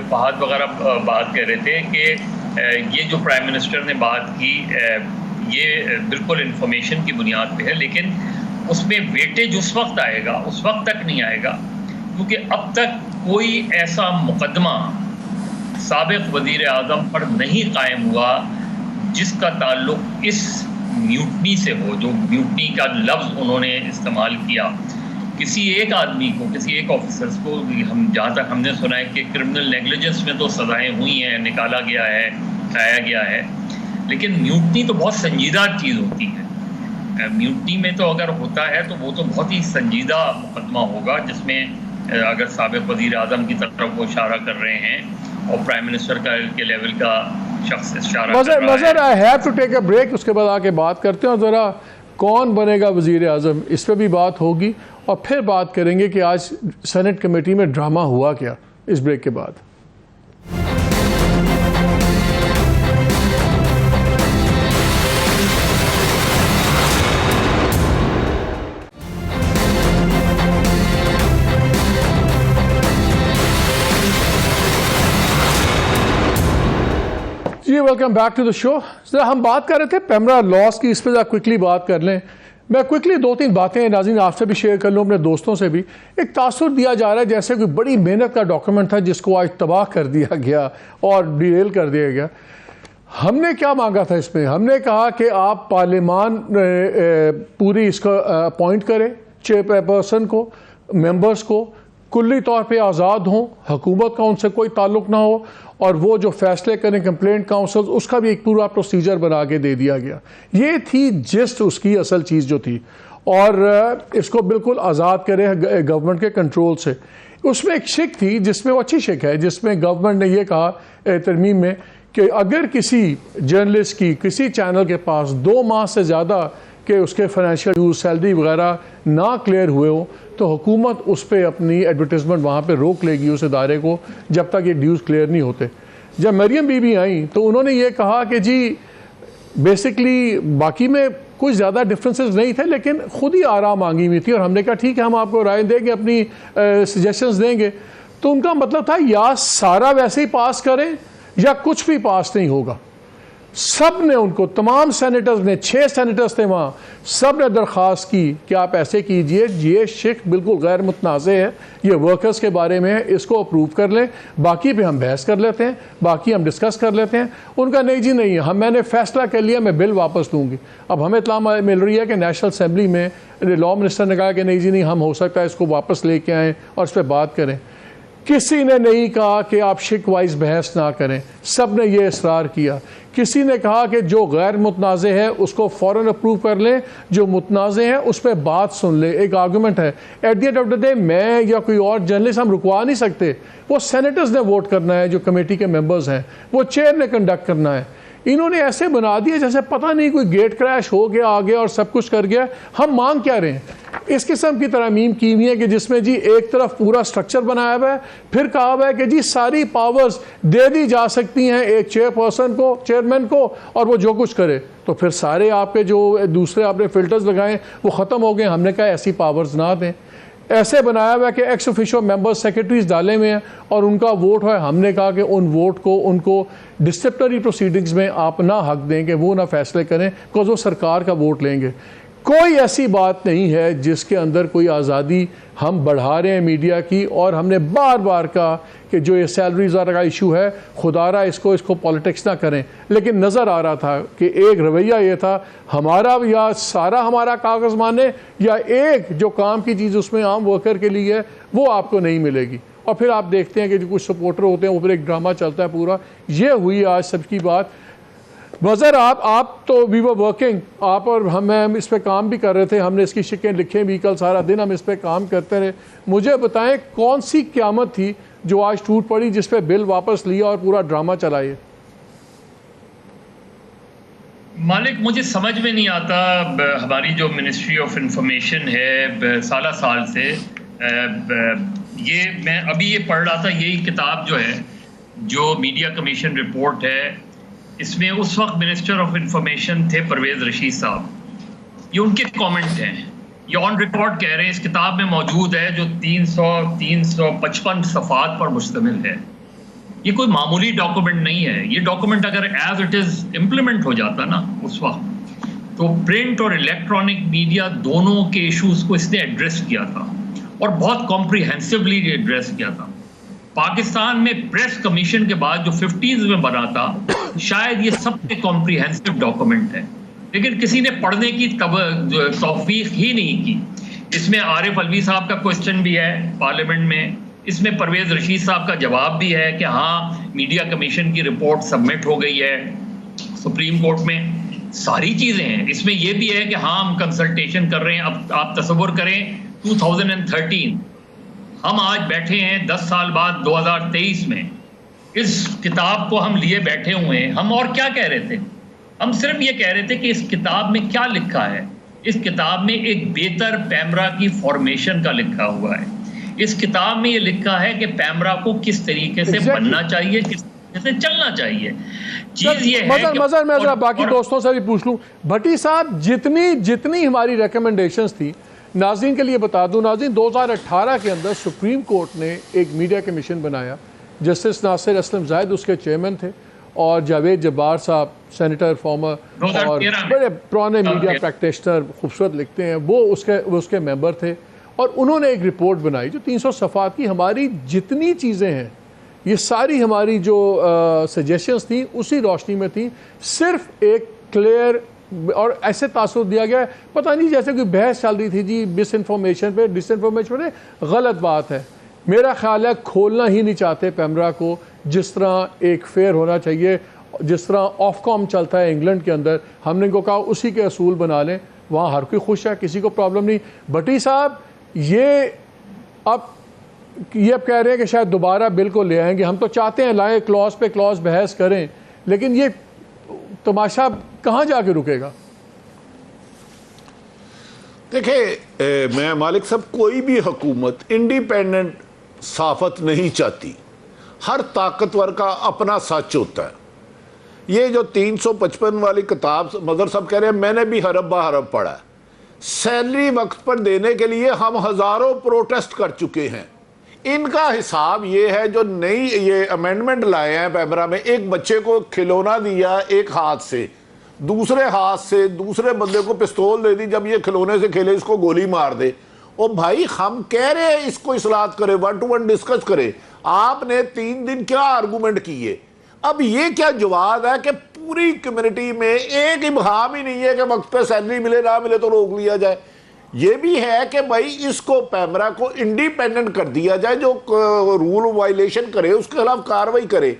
फहद वगैरह बात कर रहे थे कि ये जो प्राइम मिनिस्टर ने बात की, ये बिल्कुल इन्फॉर्मेशन की बुनियाद पे है, लेकिन उसमें वेटेज उस वक्त आएगा, उस वक्त तक नहीं आएगा, क्योंकि अब तक कोई ऐसा मुकदमा साबिक़ वज़ीर आज़म पर नहीं कायम हुआ जिसका ताल्लुक़ इस म्यूटनी से हो। जो म्यूटनी का लफ्ज़ उन्होंने इस्तेमाल किया, किसी एक आदमी को, किसी एक ऑफिसर्स को, हम जहाँ तक हमने सुना है कि क्रिमिनल नेग्लिजेंस में तो सज़ाएँ हुई हैं, निकाला गया है, उठाया गया है, लेकिन म्यूटनी तो बहुत संजीदा चीज़ होती है। म्यूटनी में तो अगर होता है तो वो तो बहुत ही संजीदा मुकदमा होगा, जिसमें अगर साबिक़ वज़ीर आज़म की तरफ वो इशारा कर रहे हैं और प्राइम मिनिस्टर के लेवल का शख्स इशारा कर रहा है। I have to take a break, उसके बाद आके बात करते हैं और ज़रा कौन बनेगा वज़ीर आज़म इस पर भी बात होगी, और फिर बात करेंगे कि आज सेनेट कमेटी में ड्रामा हुआ क्या, इस ब्रेक के बाद। जी welcome back to the show. ज़रा हम बात कर रहे थे पेमरा लॉस की, इस पर ज़रा क्विकली बात कर लें। मैं क्विकली 2-3 बातें नाज़रीन आपसे भी शेयर कर लूँ, अपने दोस्तों से भी। एक तासुर दिया जा रहा है जैसे कोई बड़ी मेहनत का डॉक्यूमेंट था जिसको आज तबाह कर दिया गया और डिटेल कर दिया गया। हमने क्या मांगा था इसमें? हमने कहा कि आप पार्लियामान पूरी इसका अपॉइंट करें, चेयरपर्सन को, मेंबर्स को कुल्ली तौर पे आज़ाद हों, हुकूमत का उनसे कोई ताल्लुक़ ना हो, और वो जो फैसले करें कंप्लेंट काउंसिल, उसका भी एक पूरा प्रोसीजर बना के दे दिया गया। ये थी जिस्ट उसकी असल चीज़ जो थी, और इसको बिल्कुल आज़ाद करें गवर्नमेंट के कंट्रोल से। उसमें एक शिक थी जिसमें वो अच्छी शिक है, जिसमें गवर्नमेंट ने ये कहा तरमीम में कि अगर किसी जर्नलिस्ट की किसी चैनल के पास 2 माह से ज़्यादा के उसके फाइनेंशियल ड्यूज, सैलरी वगैरह ना क्लियर हुए हो, तो हुकूमत उस पर अपनी एडवर्टीज़मेंट वहाँ पे रोक लेगी उस इदारे को, जब तक ये ड्यूज क्लियर नहीं होते। जब मरियम बीबी आई तो उन्होंने ये कहा कि जी बेसिकली बाकी में कुछ ज़्यादा डिफरेंसेस नहीं थे, लेकिन ख़ुद ही आरा मांगी हुई थी, और हमने कहा ठीक है हम आपको राय देंगे, अपनी सजेशंस देंगे। तो उनका मतलब था या सारा वैसे ही पास करें या कुछ भी पास नहीं होगा। सब ने उनको, तमाम सेनेटर्स ने, 6 सेनेटर्स थे वहाँ, सब ने दरख्वास्त की कि आप ऐसे कीजिए, ये शिक बिल्कुल गैर मुतनाज़े है, ये वर्कर्स के बारे में है, इसको अप्रूव कर लें, बाकी पे हम बहस कर लेते हैं, बाकी हम डिस्कस कर लेते हैं। उनका नहीं जी नहीं, मैंने फ़ैसला कर लिया, मैं बिल वापस लूँगी। अब हमें इत्तला मिल रही है कि नेशनल असम्बली में लॉ मिनिस्टर ने कहा कि नहीं जी नहीं, हम हो सकता है इसको वापस लेके आएँ और इस पर बात करें। किसी ने नहीं कहा कि आप शिक वाइज बहस ना करें, सब ने ये इसरार किया। किसी ने कहा कि जो गैर मुतनाज़े है उसको फ़ौरन अप्रूव कर लें, जो मुतनाज़े हैं उस पर बात सुन लें। एक आर्गूमेंट है, at the end of the day मैं या कोई और जर्नलिस्ट हम रुकवा नहीं सकते। वो सेनेटर्स ने वोट करना है, जो कमेटी के मेंबर्स हैं, वो चेयर ने कंडक्ट करना है। इन्होंने ऐसे बना दिया जैसे पता नहीं कोई गेट क्रैश हो गया आगे और सब कुछ कर गया। हम मांग क्या रहे हैं? इस किस्म की तरमीम की हुई है कि जिसमें जी एक तरफ पूरा स्ट्रक्चर बनाया हुआ है, फिर कहा हुआ है कि जी सारी पावर्स दे दी जा सकती हैं एक चेयरपर्सन को, चेयरमैन को, और वो जो कुछ करे। तो फिर सारे आपके जो दूसरे आपने फिल्टर्स लगाए वो ख़त्म हो गए। हमने कहा ऐसी पावर्स ना दें। ऐसे बनाया हुआ है कि एक्स ऑफिशियो मेंबर्स सेक्रेटरीज डाले हुए हैं और उनका वोट है। हमने कहा कि उन वोट को उनको डिसिप्लिनरी प्रोसीडिंग्स में आप ना हक देंगे, वो ना फैसले करें, बिकॉज वो सरकार का वोट लेंगे। कोई ऐसी बात नहीं है जिसके अंदर कोई आज़ादी हम बढ़ा रहे हैं मीडिया की। और हमने बार बार कहा कि जो ये सैलरीज का इशू है, खुदारा इसको पॉलिटिक्स ना करें। लेकिन नज़र आ रहा था कि एक रवैया ये था, हमारा या सारा हमारा कागज़ माने या एक जो काम की चीज़ उसमें आम वर्कर के लिए है वो आपको नहीं मिलेगी। और फिर आप देखते हैं कि जो कुछ सपोर्टर होते हैं ऊपर एक ड्रामा चलता है पूरा। ये हुई आज सबकी बात। मज़र आप तो वी वर वर्किंग, आप और हम इस पे काम भी कर रहे थे, हमने इसकी शिकें लिखे भी, कल सारा दिन हम इस पे काम करते रहे। मुझे बताएं कौन सी क़यामत थी जो आज टूट पड़ी जिस पे बिल वापस लिया और पूरा ड्रामा चलाए? मालिक, मुझे समझ में नहीं आता। हमारी जो मिनिस्ट्री ऑफ इंफॉर्मेशन है साल से, ये मैं अभी ये पढ़ रहा था, यही किताब जो है, जो मीडिया कमीशन रिपोर्ट है, इसमें उस वक्त मिनिस्टर ऑफ इंफॉर्मेशन थे परवेज़ रशीद साहब। ये उनके कमेंट हैं, ये ऑन रिकॉर्ड कह रहे हैं, इस किताब में मौजूद है, जो 355 सफ़ात पर मुश्तमिल है। ये कोई मामूली डॉक्यूमेंट नहीं है। ये डॉक्यूमेंट अगर एज इट इज़ इम्प्लीमेंट हो जाता ना उस वक्त, तो प्रिंट और इलेक्ट्रॉनिक मीडिया दोनों के इशूज़ को इसने एड्रेस किया था और बहुत कॉम्प्रिहेंसिवली एड्रेस किया था। पाकिस्तान में प्रेस कमीशन के बाद जो 50s में बना था, शायद ये सबसे कॉम्प्रिहेंसिव डॉक्यूमेंट है, लेकिन किसी ने पढ़ने की तौफीक ही नहीं की। इसमें आरिफ अलवी साहब का क्वेश्चन भी है पार्लियामेंट में, इसमें परवेज़ रशीद साहब का जवाब भी है कि हाँ मीडिया कमीशन की रिपोर्ट सबमिट हो गई है सुप्रीम कोर्ट में, सारी चीज़ें हैं। इसमें यह भी है कि हाँ हम कंसल्टेशन कर रहे हैं। अब आप तसव्वुर करें 2013, हम आज बैठे हैं 10 साल बाद 2023 में, इस किताब को हम लिए बैठे हुए हैं। हम और क्या कह रहे थे? हम सिर्फ ये कह रहे थे कि इस किताब में क्या लिखा है। इस किताब में एक बेहतर पैमरा की फॉर्मेशन का लिखा हुआ है। इस किताब में ये लिखा है कि पैमरा को किस तरीके से बनना चाहिए, किस तरीके से चलना चाहिए। चीज ये है कि मज़र मैं जरा बाकी दोस्तों से भी पूछ लूं, भट्टी साहब, जितनी हमारी रिकमेंडेशंस थी, नाज़रीन के लिए बता दूं, नाज़रीन 2018 के अंदर सुप्रीम कोर्ट ने एक मीडिया कमीशन बनाया। जस्टिस नासिर असलम जाहिद उसके चेयरमैन थे और जावेद जब्बार साहब सेनेटर फॉर्मर और बड़े पुराने मीडिया प्रैक्टिशनर, खूबसूरत लिखते हैं, वो उसके मेंबर थे। और उन्होंने एक रिपोर्ट बनाई जो 300 सफ़ात की, हमारी जितनी चीज़ें हैं ये सारी हमारी जो सजेशंस थी उसी रोशनी में थी। सिर्फ एक क्लियर और ऐसे तासुर दिया गया, पता नहीं जैसे कोई बहस चल रही थी जी मिसइंफॉर्मेशन पे, डिसइंफॉर्मेशन पे, गलत बात है। मेरा ख्याल है खोलना ही नहीं चाहते पैमरा को, जिस तरह एक फेयर होना चाहिए, जिस तरह ऑफकॉम चलता है इंग्लैंड के अंदर, हमने इनको कहा उसी के असूल बना लें, वहाँ हर कोई खुश है, किसी को प्रॉब्लम नहीं। भट्टी साहब, ये अब कह रहे हैं कि शायद दोबारा बिल को ले आएंगे, हम तो चाहते हैं लाएं, क्लॉज पे क्लॉज बहस करें, लेकिन ये तमाशा कहाँ जाके रुकेगा? देखिए मैं मालिक साहब, कोई भी हुकूमत इंडिपेंडेंट साफत नहीं चाहती। हर ताकतवर का अपना सच होता है। ये जो 355 वाली किताब मदर साहब कह रहे हैं, मैंने भी हरब बा हरब पढ़ा है। सैलरी वक्त पर देने के लिए हम हजारों प्रोटेस्ट कर चुके हैं। इनका हिसाब ये है, जो नई ये अमेंडमेंट लाए हैं पैमरा में, एक बच्चे को खिलौना दिया एक हाथ से, दूसरे हाथ से दूसरे बंदे को पिस्तौल दे दी, जब ये खिलौने से खेले इसको गोली मार दे। ओ भाई, हम कह रहे हैं इसको इस्लात करे, 1 to 1 डिस्कस करे। आपने 3 दिन क्या आर्गूमेंट किए? अब ये क्या जवाब है कि पूरी कम्युनिटी में एक इब्हाम ही नहीं है कि वक्त पे सैलरी मिले ना मिले तो रोक लिया जाए। ये भी है कि भाई इसको पैमरा को इंडिपेंडेंट कर दिया जाए, जो रूल वायलेशन करे उसके खिलाफ कार्रवाई करे।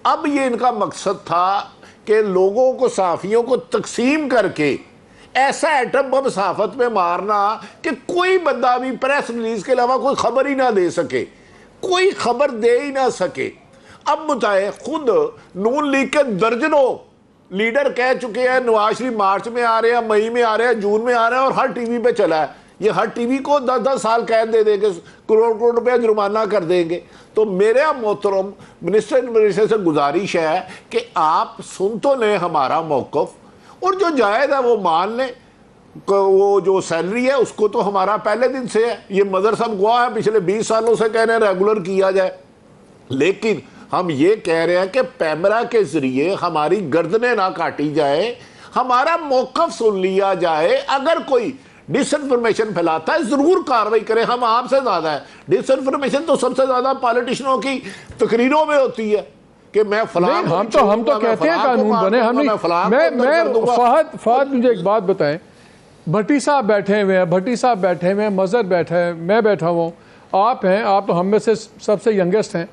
अब ये इनका मकसद था कि लोगों को, सहाफ़ियों को तकसीम करके ऐसा एटम बम सहाफत में मारना कि कोई बंदा भी प्रेस रिलीज के अलावा कोई खबर ही ना दे सके, कोई खबर दे ही ना सके। अब बताए, खुद नून लीग के दर्जनों लीडर कह चुके हैं नवाज शरीफ मार्च में आ रहे हैं, मई में आ रहे हैं, जून में आ रहे हैं, और हर टीवी पे चला है। ये हर टीवी को 10-10 साल कैद दे देंगे, करोड़ रुपया जुर्माना कर देंगे। तो मेरे मोहतरम मिनिस्टर इन्फॉर्मेशन से गुजारिश है कि आप सुन तो लें हमारा मौक़िफ़, और जो जायज़ है वो मान लें। वो जो सैलरी है उसको तो हमारा पहले दिन से है, ये मदर साहब गवाह है, पिछले 20 सालों से कह रहे हैं रेगुलर किया जाए। लेकिन हम ये कह रहे हैं कि पैमरा के जरिए हमारी गर्दनें ना काटी जाए, हमारा मौक़िफ़ सुन लिया जाए। अगर कोई डिसइंफॉर्मेशन फैलाता है जरूर कार्रवाई करें, हम आपसे ज़्यादा है। डिसइंफॉर्मेशन तो सबसे ज़्यादा पॉलिटिशियनों की तकरीरों में होती है कि मैं फलां, हम तो कहते हैं कानून बने, हम नहीं। मैं फहद मुझे एक बात बताएं, भट्टी साहब बैठे हुए हैं, मजहर बैठा है, मैं बैठा हुआ हूँ, आप हैं, आप तो हम में से सबसे यंगेस्ट हैं,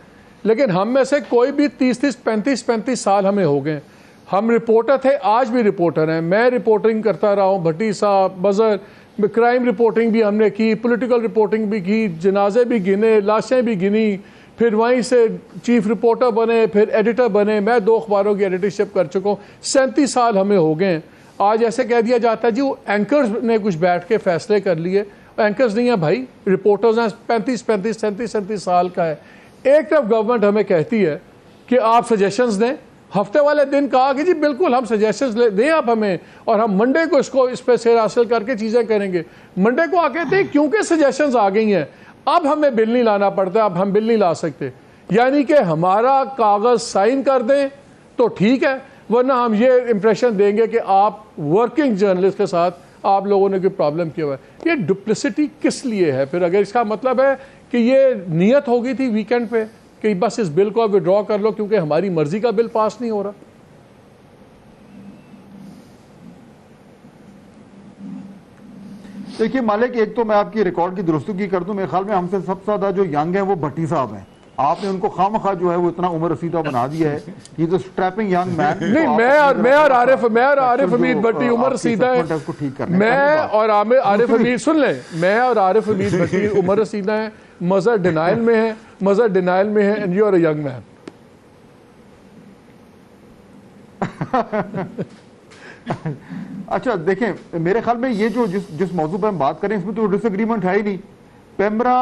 लेकिन हम में से कोई भी 30-30, 35-35 साल हमें हो गए। हम रिपोर्टर थे, आज भी रिपोर्टर हैं। मैं रिपोर्टिंग करता रहा हूँ, भट्टी साहब, मजहर, क्राइम रिपोर्टिंग भी हमने की, पॉलिटिकल रिपोर्टिंग भी की, जनाजे भी गिने, लाशें भी गिनी, फिर वहीं से चीफ रिपोर्टर बने, फिर एडिटर बने। मैं 2 अखबारों की एडिटरशिप कर चुका हूँ, 37 साल हमें हो गए। आज ऐसे कह दिया जाता है जी वो एंकर्स ने कुछ बैठ के फैसले कर लिए। एंकर्स नहीं है भाई, रिपोर्टर्स हैं, 35-35, 37-37 साल का है। एक तरफ गवर्नमेंट हमें कहती है कि आप सजेशंस दें, हफ्ते वाले दिन कहा कि जी बिल्कुल हम सजेशंस दें आप हमें, और हम मंडे को इसको इस पर शेर हासिल करके चीज़ें करेंगे। मंडे को आके थे क्योंकि सजेशंस आ गई हैं, अब हमें बिल नहीं लाना पड़ता, अब हम बिल नहीं ला सकते। यानी कि हमारा कागज़ साइन कर दें तो ठीक है, वरना हम ये इंप्रेशन देंगे कि आप वर्किंग जर्नलिस्ट के साथ आप लोगों ने कोई प्रॉब्लम किया हुआ है। ये डुप्लिसिटी किस लिए है फिर? अगर इसका मतलब है कि ये नियत हो गई थी वीकेंड पे कि बस इस बिल को आप विड्रॉ कर लो क्योंकि हमारी मर्जी का बिल पास नहीं हो रहा। देखिए मालिक, एक तो मैं आपकी रिकॉर्ड की दुरुस्ती कर दूं, मेरे ख्याल में हमसे सबसे ज्यादा जो यंग है वो भट्टी साहब हैं। आपने उनको खामखा जो है वो इतना उम्र रसीदा बना दिया है, ये तो स्ट्रैपिंग यंग मैन। नहीं, मैं और आरिफ हमीद भट्टी उम्र रसीदा है। मैं और आरिफ हमीद, सुन लें, मैं और आरिफ हमीद भट्टी उम्र रसीदा है। मजहर डिनाइल में है, and you are a young man. अच्छा देखें, मेरे ख्याल में ये जो जिस मौजू पर हम बात करें इसमें तो डिसएग्रीमेंट है ही नहीं। पेमरा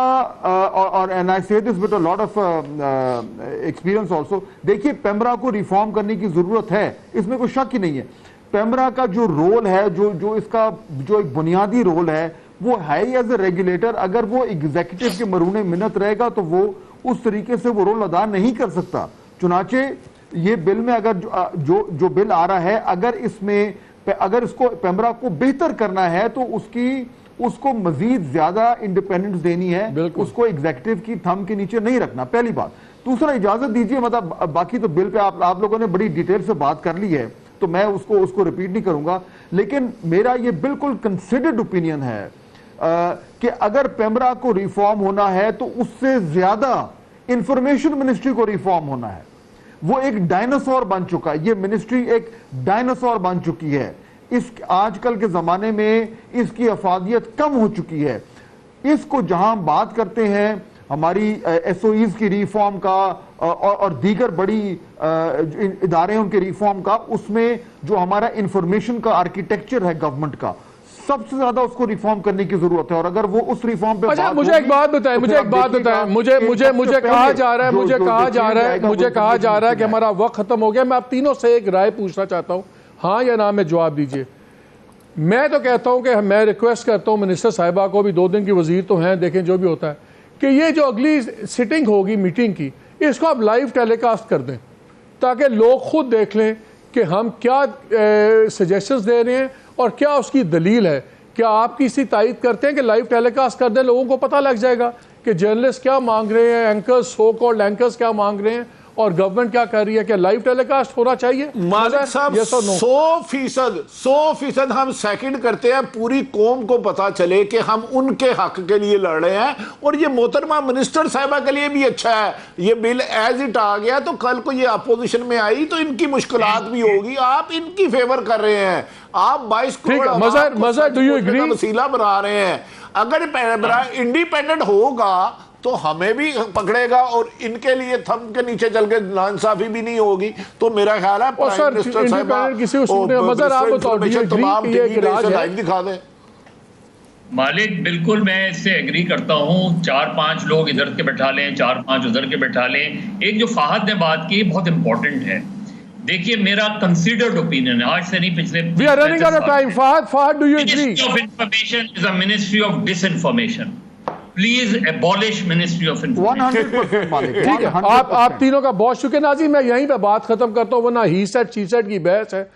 और एंड आई से this with a lot of experience also, देखिए पेमरा को रिफॉर्म करने की जरूरत है, इसमें कोई शक ही नहीं है। पेमरा का जो रोल है, जो इसका जो एक बुनियादी रोल है वो है ही एज ए रेगुलेटर। अगर वो एग्जीक्यूटिव के मरूने मिन्नत रहेगा तो वो उस तरीके से वो रोल अदा नहीं कर सकता। चुनाचे ये बिल में अगर जो बिल आ रहा है, अगर इसको पेमरा को बेहतर करना है तो उसको मजीद ज्यादा इंडिपेंडेंस देनी है, उसको एग्जीक्यूटिव की थंब के नीचे नहीं रखना, पहली बात। दूसरा, इजाजत दीजिए, मतलब बाकी तो बिल पे आप लोगों ने बड़ी डिटेल से बात कर ली है तो मैं उसको रिपीट नहीं करूंगा, लेकिन मेरा ये बिल्कुल कंसिडर्ड ओपिनियन है कि अगर पेमरा को रिफॉर्म होना है तो उससे ज्यादा इंफॉर्मेशन मिनिस्ट्री को रिफॉर्म होना है। वो एक डायनासोर बन चुका है, ये मिनिस्ट्री एक डायनासोर बन चुकी है। इस आजकल के जमाने में इसकी अफादियत कम हो चुकी है। इसको जहां बात करते हैं हमारी एसओईज की रिफॉर्म का और दीगर बड़ी इदारे उनके रिफॉर्म का, उसमें जो हमारा इंफॉर्मेशन का आर्किटेक्चर है गवर्नमेंट का, सबसे ज्यादा उसको रिफॉर्म करने की जरूरत है। और अगर वो उस रिफॉर्म पे अच्छा, मुझे एक बात बताएं, मुझे कहा जा रहा है कि हमारा वक्त खत्म हो गया। मैं आप तीनों से एक राय पूछना चाहता हूं, हाँ या ना में जवाब दीजिए। मैं तो कहता हूं कि मैं रिक्वेस्ट करता हूं मिनिस्टर साहिबा को, भी 2 दिन की वजीर तो हैं, देखें जो भी होता है, कि ये जो अगली सिटिंग होगी मीटिंग की, इसको आप लाइव टेलीकास्ट कर दें ताकि लोग खुद देख लें कि हम क्या सजेशंस दे रहे हैं और क्या उसकी दलील है। क्या आप किसी तायद करते हैं कि लाइव टेलीकास्ट कर दें? लोगों को पता लग जाएगा कि जर्नलिस्ट क्या मांग रहे हैं, एंकर्स, सो कॉल्ड एंकर्स क्या मांग रहे हैं, और गवर्नमेंट क्या कर रही है? क्या लाइव टेलीकास्ट होना चाहिए? मालिक साहब, yes or no? 100% हम सेकंड करते हैं, पूरी कौम को पता चले कि हम उनके हक के लिए लड़ रहे हैं। और ये मोहतरमा मिनिस्टर साहिबा के लिए भी अच्छा है, ये बिल एज इट आ गया तो कल को ये अपोजिशन में आई तो इनकी मुश्किलात भी होगी। आप इनकी फेवर कर रहे हैं, आप 22 करोड़ मजहर, डू यू एग्री? वसीला बना रहे हैं। अगर इंडिपेंडेंट होगा तो हमें भी पकड़ेगा और इनके लिए थंब के नीचे चल के नाइंसाफी भी नहीं होगी। तो मेरा ख्याल है प्राइम मिनिस्टर साहब किसी मजहर आप तमाम दिखा दें। मालिक, बिल्कुल मैं इससे एग्री करता हूँ। 4-5 लोग इधर के बैठा लें, 4-5 उधर के बैठा लें। एक जो फाहद ने बात की बहुत इंपॉर्टेंट है। देखिए, मेरा कंसीडर्ड ओपिनियन है, आज से नहीं, पिछले We are running out of time. Fahad, do you agree? Ministry of Information is a ministry of disinformation. Please abolish Ministry of Information. 100% मालिक, ठीक है, 100%। आप तीनों का बहुत शुक्रिया नाज़ी। मैं यहीं पे बात खत्म करता हूँ, वरना ही सेट शी सेट की बहस है।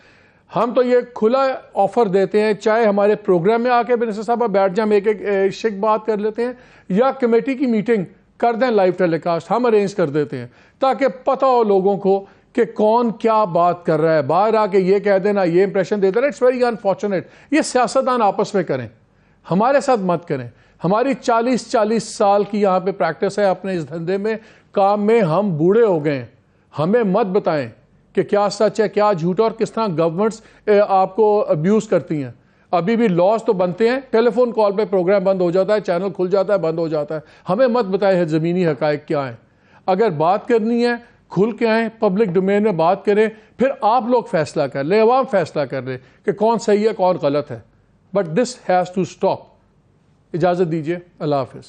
हम तो ये खुला ऑफर देते हैं, चाहे हमारे प्रोग्राम में आके मिनिस्टर साहब बैठ जाए, हम एक शिक बात कर लेते हैं, या कमेटी की मीटिंग कर दें लाइव टेलीकास्ट, हम अरेंज कर देते हैं ताकि पता हो लोगों को कि कौन क्या बात कर रहा है। बाहर आके ये कह देना, ये इंप्रेशन दे देना, इट्स वेरी अनफॉर्चुनेट। ये सियासतदान आपस में करें, हमारे साथ मत करें। हमारी 40 साल की यहाँ पे प्रैक्टिस है अपने इस धंधे में, काम में। हम बूढ़े हो गए हैं, हमें मत बताएं कि क्या सच है क्या झूठ और किस तरह गवर्नमेंट्स आपको अब्यूज़ करती हैं। अभी भी लॉज तो बनते हैं, टेलीफोन कॉल पे प्रोग्राम बंद हो जाता है, चैनल खुल जाता है, बंद हो जाता है। हमें मत बताए ज़मीनी हकायक क्या है। अगर बात करनी है खुल के आएँ, पब्लिक डोमेन में बात करें, फिर आप लोग फैसला कर ले, अवाम फैसला कर ले कि कौन सही है कौन गलत है। But this has to stop. इजाज़त दीजिए, अल्लाह हाफ़िज़।